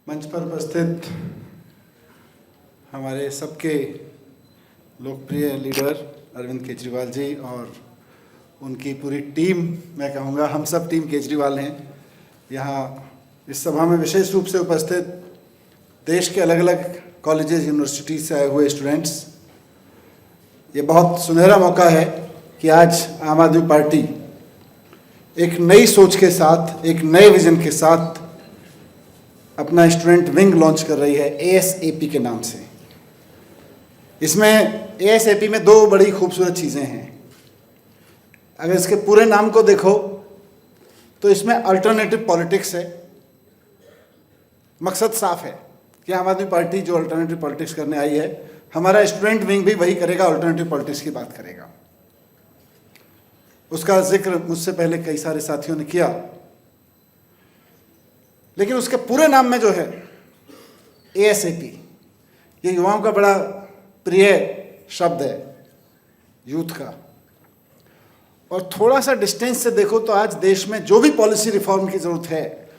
मंच पर उपस्थित हमारे सबके लोकप्रिय लीडर अरविंद केजरीवाल जी और उनकी पूरी टीम, मैं कहूँगा हम सब टीम केजरीवाल हैं। यहाँ इस सभा में विशेष रूप से उपस्थित देश के अलग अलग कॉलेजेस यूनिवर्सिटीज़ से आए हुए स्टूडेंट्स, ये बहुत सुनहरा मौका है कि आज आम आदमी पार्टी एक नई सोच के साथ, एक नए विजन के साथ अपना स्टूडेंट विंग लॉन्च कर रही है ASAP के नाम से। इसमें ASAP में दो बड़ी खूबसूरत चीज़ें हैं। अगर इसके पूरे नाम को देखो तो इसमें अल्टरनेटिव पॉलिटिक्स है। मकसद साफ है कि आम आदमी पार्टी जो अल्टरनेटिव पॉलिटिक्स करने आई है, हमारा स्टूडेंट विंग भी वही करेगा, अल्टरनेटिव पॉलिटिक्स की बात करेगा। उसका जिक्र मुझसे पहले कई सारे साथियों ने किया, लेकिन उसके पूरे नाम में जो है ASAP, ये युवाओं का बड़ा प्रिय शब्द है, यूथ का। और थोड़ा सा डिस्टेंस से देखो तो आज देश में जो भी पॉलिसी रिफॉर्म की ज़रूरत है,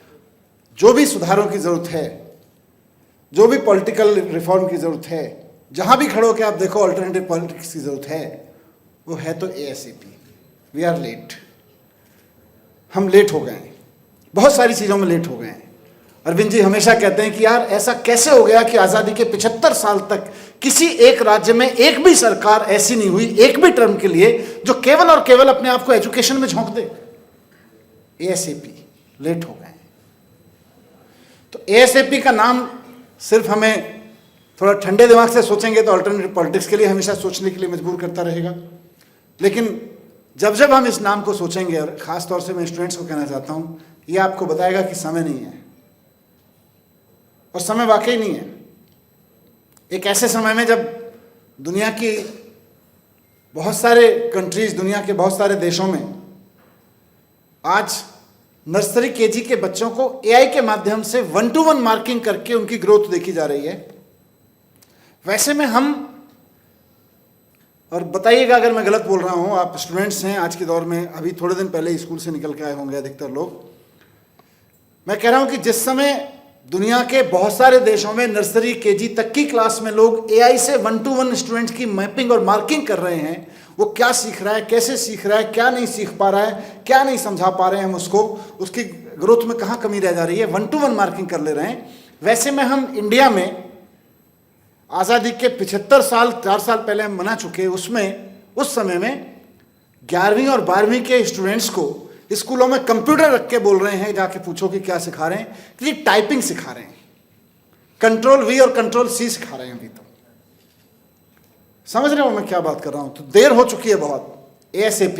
जो भी सुधारों की ज़रूरत है, जो भी पॉलिटिकल रिफॉर्म की ज़रूरत है, जहाँ भी खड़ो के आप देखो अल्टरनेटिव पॉलिटिक्स की ज़रूरत है, वो है तो ASAP। वी आर लेट, हम लेट हो गए हैं, बहुत सारी चीज़ों में लेट हो गए हैं। अरविंद जी हमेशा कहते हैं कि यार ऐसा कैसे हो गया कि आज़ादी के 75 साल तक किसी एक राज्य में एक भी सरकार ऐसी नहीं हुई, एक भी टर्म के लिए, जो केवल और केवल अपने आप को एजुकेशन में झोंक दे। ASAP, लेट हो गए। तो ASAP का नाम सिर्फ हमें थोड़ा ठंडे दिमाग से सोचेंगे तो अल्टरनेटिव पॉलिटिक्स के लिए हमेशा सोचने के लिए मजबूर करता रहेगा। लेकिन जब जब हम इस नाम को सोचेंगे, और ख़ास तौर से मैं स्टूडेंट्स को कहना चाहता हूँ, ये आपको बताएगा कि समय नहीं है, और समय वाकई नहीं है। एक ऐसे समय में जब दुनिया की बहुत सारे कंट्रीज़, दुनिया के बहुत सारे देशों में आज नर्सरी KG के बच्चों को AI के माध्यम से 1-to-1 मार्किंग करके उनकी ग्रोथ देखी जा रही है। वैसे में हम, और बताइएगा अगर मैं गलत बोल रहा हूँ, आप स्टूडेंट्स हैं आज के दौर में, अभी थोड़े दिन पहले स्कूल से निकल के आए होंगे अधिकतर लोग। मैं कह रहा हूँ कि जिस समय दुनिया के बहुत सारे देशों में नर्सरी KG तक की क्लास में लोग AI से 1-to-1 स्टूडेंट्स की मैपिंग और मार्किंग कर रहे हैं, वो क्या सीख रहा है, कैसे सीख रहा है, क्या नहीं सीख पा रहा है, क्या नहीं समझा पा रहे हैं हम उसको, उसकी ग्रोथ में कहाँ कमी रह जा रही है, 1-to-1 मार्किंग कर ले रहे हैं। वैसे में हम इंडिया में आज़ादी के 75 साल, 4 साल पहले हम मना चुके, उसमें उस समय में 11वीं और 12वीं के स्टूडेंट्स को स्कूलों में कंप्यूटर रख के बोल रहे हैं, जाके पूछो कि क्या सिखा रहे हैं, कि टाइपिंग सिखा रहे हैं, Ctrl+V और Ctrl+C सिखा रहे हैं। अभी तो समझ रहे हो मैं क्या बात कर रहा हूं। तो देर हो चुकी है बहुत। ASAP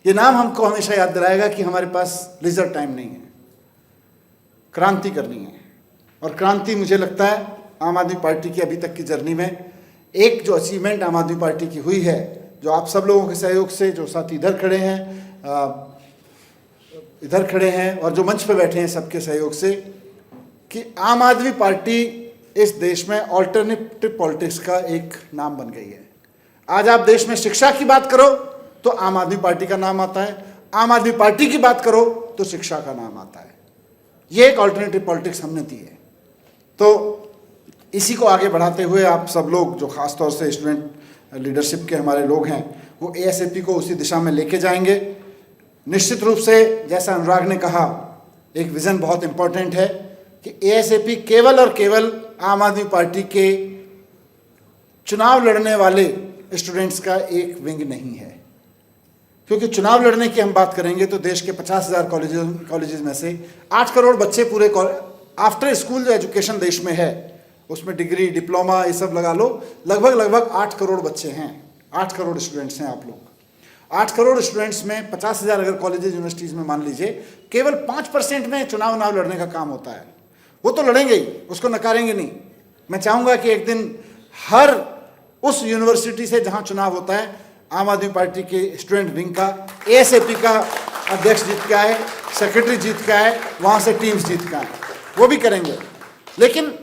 ये नाम हमको हमेशा याद दिलाएगा कि हमारे पास लीजर टाइम नहीं है, क्रांति करनी है। और क्रांति मुझे लगता है आम आदमी पार्टी की अभी तक की जर्नी में एक जो अचीवमेंट आम आदमी पार्टी की हुई है, जो आप सब लोगों के सहयोग से, जो साथ इधर खड़े हैं और जो मंच पे बैठे हैं, सबके सहयोग से, कि आम आदमी पार्टी इस देश में ऑल्टरनेटिव पॉलिटिक्स का एक नाम बन गई है। आज आप देश में शिक्षा की बात करो तो आम आदमी पार्टी का नाम आता है, आम आदमी पार्टी की बात करो तो शिक्षा का नाम आता है। ये एक ऑल्टरनेटिव पॉलिटिक्स हमने दी है। तो इसी को आगे बढ़ाते हुए आप सब लोग, जो खास तौर से स्टूडेंट लीडरशिप के हमारे लोग हैं, वो ASAP को उसी दिशा में लेके जाएंगे। निश्चित रूप से जैसा अनुराग ने कहा, एक विज़न बहुत इम्पोर्टेंट है कि ASAP केवल और केवल आम आदमी पार्टी के चुनाव लड़ने वाले स्टूडेंट्स का एक विंग नहीं है। क्योंकि चुनाव लड़ने की हम बात करेंगे तो देश के 50,000 कॉलेजेस में से 8 करोड़ बच्चे पूरे आफ्टर स्कूल जो एजुकेशन देश में है, उसमें डिग्री, डिप्लोमा, ये सब लगा लो, लगभग 8 करोड़ बच्चे हैं, 8 करोड़ स्टूडेंट्स हैं आप लोग। 8 करोड़ स्टूडेंट्स में 50,000 अगर कॉलेजेस यूनिवर्सिटीज़ में मान लीजिए, केवल 5% में चुनाव लड़ने का काम होता है। वो तो लड़ेंगे ही, उसको नकारेंगे नहीं। मैं चाहूँगा कि एक दिन हर उस यूनिवर्सिटी से जहाँ चुनाव होता है, आम आदमी पार्टी के स्टूडेंट विंग का, ASAP का अध्यक्ष जीत के आए, सेक्रेटरी जीत के आए, वहाँ से टीम्स जीत के आए, वो भी करेंगे। लेकिन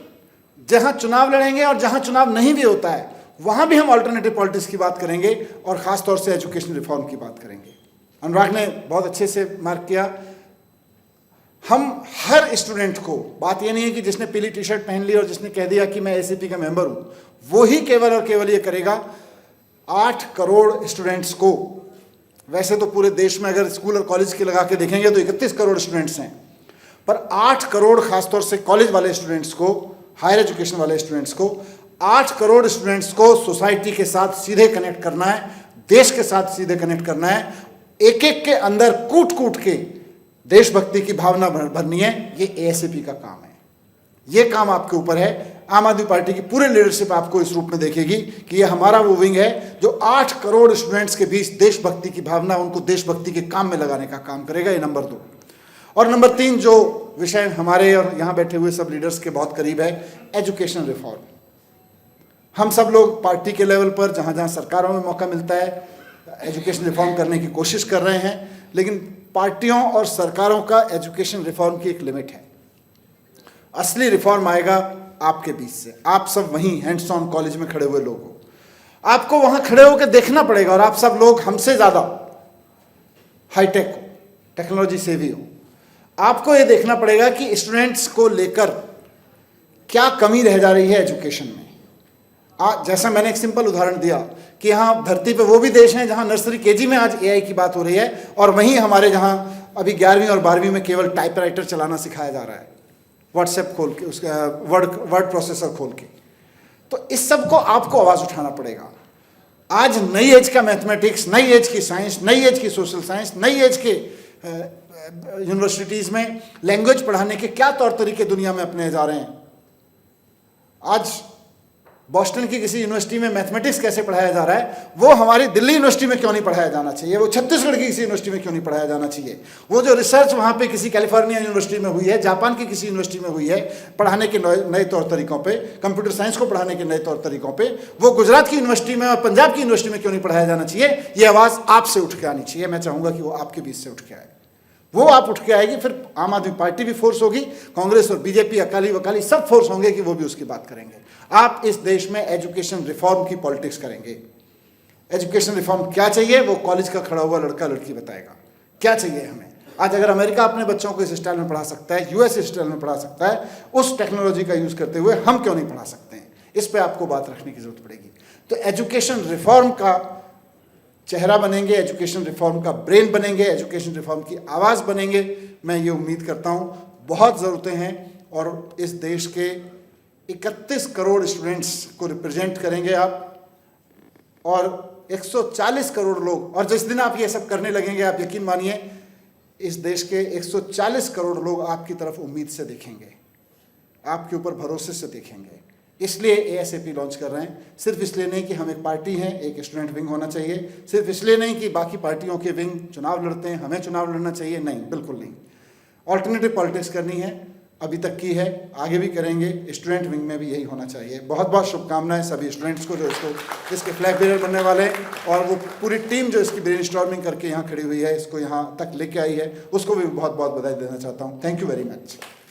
जहाँ चुनाव लड़ेंगे और जहाँ चुनाव नहीं भी होता है, वहाँ भी हम अल्टरनेटिव पॉलिटिक्स की बात करेंगे और ख़ास तौर से एजुकेशन रिफॉर्म की बात करेंगे। अनुराग ने बहुत अच्छे से मार्क किया, हम हर स्टूडेंट को, बात ये नहीं है कि जिसने पीली टी शर्ट पहन ली और जिसने कह दिया कि मैं एसीपी का मेंबर हूं, वो ही केवल और केवल ये करेगा। 8 करोड़ स्टूडेंट्स को, वैसे तो पूरे देश में अगर स्कूल और कॉलेज के लगा के देखेंगे तो 31 करोड़ स्टूडेंट्स हैं, पर 8 करोड़ खासतौर से कॉलेज वाले स्टूडेंट्स को, हायर एजुकेशन वाले स्टूडेंट्स को, 8 करोड़ स्टूडेंट्स को सोसाइटी के साथ सीधे कनेक्ट करना है, देश के साथ सीधे कनेक्ट करना है। एक एक के अंदर कूट कूट के देशभक्ति की भावना भरनी है। ये एएसएपी का काम है, ये काम आपके ऊपर है। आम आदमी पार्टी की पूरी लीडरशिप आपको इस रूप में देखेगी कि ये हमारा वो विंग है जो 8 करोड़ स्टूडेंट्स के बीच देशभक्ति की भावना, उनको देशभक्ति के काम में लगाने का काम करेगा। ये नंबर 2। और नंबर 3 जो विषय हमारे और यहाँ बैठे हुए सब लीडर्स के बहुत करीब है, एजुकेशन रिफॉर्म। हम सब लोग पार्टी के लेवल पर जहाँ जहाँ सरकारों में मौका मिलता है एजुकेशन रिफॉर्म करने की कोशिश कर रहे हैं, लेकिन पार्टियों और सरकारों का एजुकेशन रिफॉर्म की एक लिमिट है। असली रिफॉर्म आएगा आपके बीच से। आप सब वहीं हैंड्स ऑन कॉलेज में खड़े हुए लोग हो, आपको वहां खड़े होकर देखना पड़ेगा। और आप सब लोग हमसे ज्यादा हाईटेक हो, टेक्नोलॉजी सेवी हो। आपको ये देखना पड़ेगा कि स्टूडेंट्स को लेकर क्या कमी रह जा रही है एजुकेशन में। जैसा मैंने एक सिंपल उदाहरण दिया कि यहाँ धरती पे वो भी देश हैं जहाँ नर्सरी केजी में आज एआई की बात हो रही है, और वहीं हमारे जहाँ अभी 11वीं और 12वीं में केवल टाइपराइटर चलाना सिखाया जा रहा है, व्हाट्सएप खोल के, उसका वर्ड प्रोसेसर खोल के। तो इस सब को आपको आवाज़ उठाना पड़ेगा। आज नई एज का मैथमेटिक्स, नई एज की साइंस, नई एज की सोशल साइंस, नई एज के यूनिवर्सिटीज़ में लैंग्वेज पढ़ाने के क्या तौर तरीके दुनिया में अपने जा रहे हैं। आज बॉस्टन की किसी यूनिवर्सिटी में मैथमेटिक्स कैसे पढ़ाया जा रहा है, वो हमारी दिल्ली यूनिवर्सिटी में क्यों नहीं पढ़ाया जाना चाहिए, वो छत्तीसगढ़ की किसी यूनिवर्सिटी में क्यों नहीं पढ़ाया जाना चाहिए। वो जो रिसर्च वहाँ पे किसी कैलिफोर्निया यूनिवर्सिटी में हुई है, जापान की किसी यूनिवर्सिटी में हुई है पढ़ाने के नए तौर तरीकों पे, कंप्यूटर साइंस को पढ़ाने के नए तौर तरीकों पे, वो गुजरात की यूनिवर्सिटी में और पंजाब की यूनिवर्सिटी में क्यों नहीं पढ़ाया जाना चाहिए। ये आवाज़ आपसे उठ के आनी चाहिए। मैं चाहूँगा कि वो आपके बीच से उठ के आए। वो आप उठ के आएगी, फिर आम आदमी पार्टी भी फोर्स होगी, कांग्रेस और बीजेपी, अकाली वकाली सब फोर्स होंगे कि वो भी उसकी बात करेंगे। आप इस देश में एजुकेशन रिफॉर्म की पॉलिटिक्स करेंगे। एजुकेशन रिफॉर्म क्या चाहिए वो कॉलेज का खड़ा हुआ लड़का लड़की बताएगा क्या चाहिए हमें। आज अगर अमेरिका अपने बच्चों को इस स्टाइल में पढ़ा सकता है, यूएस इस स्टाइल में पढ़ा सकता है, उस टेक्नोलॉजी का यूज करते हुए हम क्यों नहीं पढ़ा सकते हैं। इस पर आपको बात रखने की जरूरत पड़ेगी। तो एजुकेशन रिफॉर्म का चेहरा बनेंगे, एजुकेशन रिफॉर्म का ब्रेन बनेंगे, एजुकेशन रिफॉर्म की आवाज़ बनेंगे। मैं ये उम्मीद करता हूँ बहुत ज़रूरतें हैं और इस देश के 31 करोड़ स्टूडेंट्स को रिप्रेजेंट करेंगे आप, और 140 करोड़ लोग। और जिस दिन आप ये सब करने लगेंगे, आप यकीन मानिए इस देश के 140 करोड़ लोग आपकी तरफ उम्मीद से देखेंगे, आपके ऊपर भरोसे से देखेंगे। इसलिए एएसएपी लॉन्च कर रहे हैं। सिर्फ इसलिए नहीं कि हम एक पार्टी हैं, एक स्टूडेंट विंग होना चाहिए, सिर्फ इसलिए नहीं कि बाकी पार्टियों के विंग चुनाव लड़ते हैं, हमें चुनाव लड़ना चाहिए, नहीं, बिल्कुल नहीं। ऑल्टरनेटिव पॉलिटिक्स करनी है, अभी तक की है, आगे भी करेंगे। स्टूडेंट विंग में भी यही होना चाहिए। बहुत बहुत शुभकामनाएं सभी स्टूडेंट्स को जो इसके फ्लैग बेरर बनने वाले हैं, और वो पूरी टीम जो इसकी ब्रेनस्टॉर्मिंग करके यहाँ खड़ी हुई है, इसको यहाँ तक लेके आई है, उसको भी बहुत बहुत बधाई देना चाहता हूँ। Thank you very much.